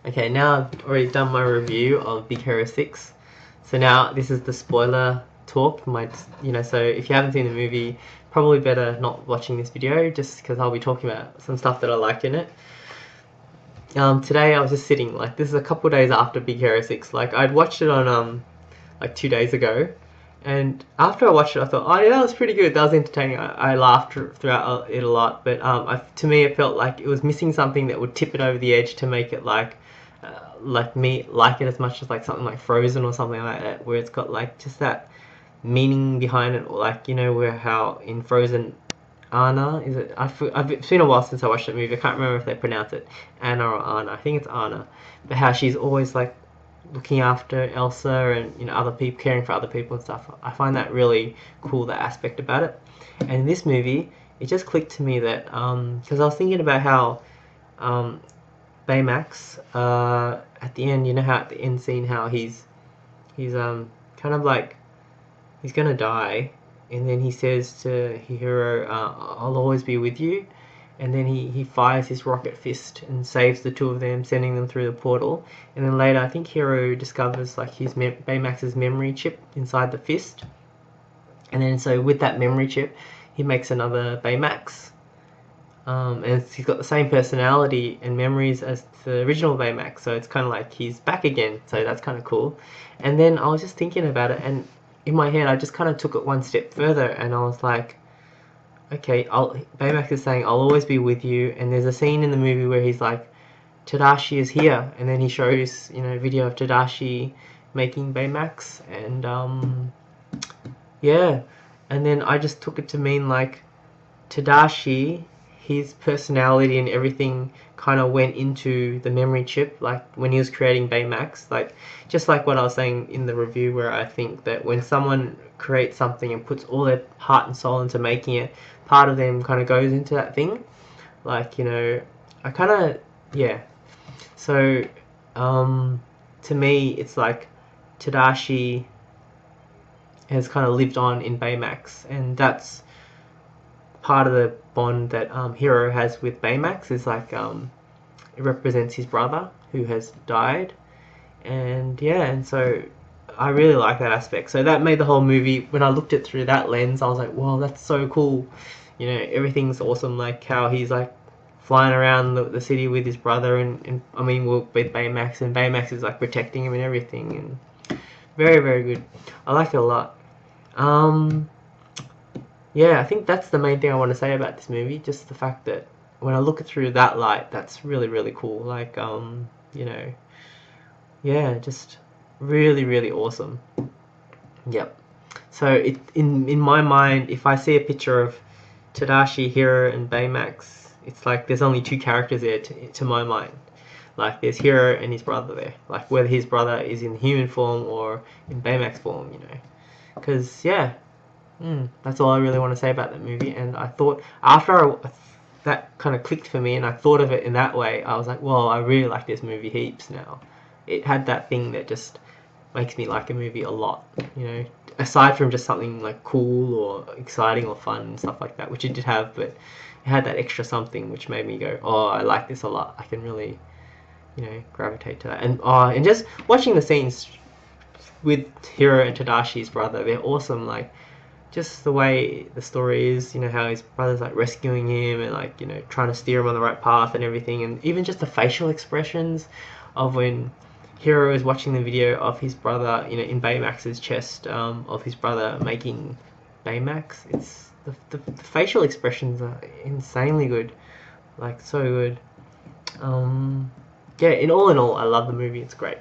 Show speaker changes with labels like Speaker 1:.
Speaker 1: Okay, now I've already done my review of Big Hero 6. So now this is the spoiler talk. So if you haven't seen the movie, probably better not watching this video just because I'll be talking about some stuff that I liked in it. Today I was just sitting, like this is a couple days after Big Hero 6. Like I'd watched it on like 2 days ago, and after I watched it I thought, oh yeah, that was pretty good, that was entertaining. I laughed throughout it a lot, but to me it felt like it was missing something that would tip it over the edge to make it like me like it as much as like something like Frozen or something like that, where it's got like just that meaning behind it, or like where how in Frozen Anna, is it? I've been a while since I watched that movie. I can't remember if they pronounce it Anna or Anna. I think it's Anna. But how she's always like looking after Elsa and other people, caring for other people and stuff. I find that really cool, that aspect about it. And in this movie, it just clicked to me that because I was thinking about how Baymax at the end, how at the end scene how he's kind of like he's gonna die, and then he says to Hiro, "I'll always be with you." And then he fires his rocket fist and saves the two of them, sending them through the portal. And then later, I think Hiro discovers like his Baymax's memory chip inside the fist. And then so with that memory chip, he makes another Baymax. And he's got the same personality and memories as the original Baymax, so it's kind of like he's back again. So that's kind of cool. And then I was just thinking about it, and in my head, I just kind of took it one step further, and I was like, okay, Baymax is saying, "I'll always be with you," and there's a scene in the movie where he's like, "Tadashi is here," and then he shows, video of Tadashi making Baymax, and yeah, and then I just took it to mean like Tadashi, his personality and everything kind of went into the memory chip, like when he was creating Baymax, like just like what I was saying in the review, where I think that when someone creates something and puts all their heart and soul into making it, part of them kind of goes into that thing. Like, I kind of, yeah. So, to me, it's like Tadashi has kind of lived on in Baymax, and that's part of the bond that Hiro has with Baymax. Is like it represents his brother who has died, and yeah, and so I really like that aspect. So that made the whole movie. When I looked at it through that lens, I was like, "Wow, that's so cool!" Everything's awesome. Like how he's like flying around the city with his brother, and I mean, with Baymax, and Baymax is like protecting him and everything, and very, very good. I like it a lot. Yeah, I think that's the main thing I want to say about this movie. Just the fact that when I look at through that light, that's really, really cool. Like, yeah, just really, really awesome. Yep. So in my mind, if I see a picture of Tadashi, Hiro, and Baymax, it's like there's only two characters there to my mind. Like there's Hiro and his brother there. Like whether his brother is in human form or in Baymax form, Because yeah, that's all I really want to say about that movie. And I thought that kind of clicked for me, and I thought of it in that way, I was like, well, I really like this movie heaps now. It had that thing that just makes me like a movie a lot, aside from just something like cool or exciting or fun and stuff like that, which it did have, but it had that extra something which made me go, oh, I like this a lot. I can really, gravitate to that. And just watching the scenes with Hiro and Tadashi's brother, they're awesome. Like just the way the story is, how his brother's like rescuing him and like, trying to steer him on the right path and everything, and even just the facial expressions of when Hiro is watching the video of his brother, in Baymax's chest, of his brother making Baymax. It's the facial expressions are insanely good, like so good. Yeah, in all, I love the movie. It's great.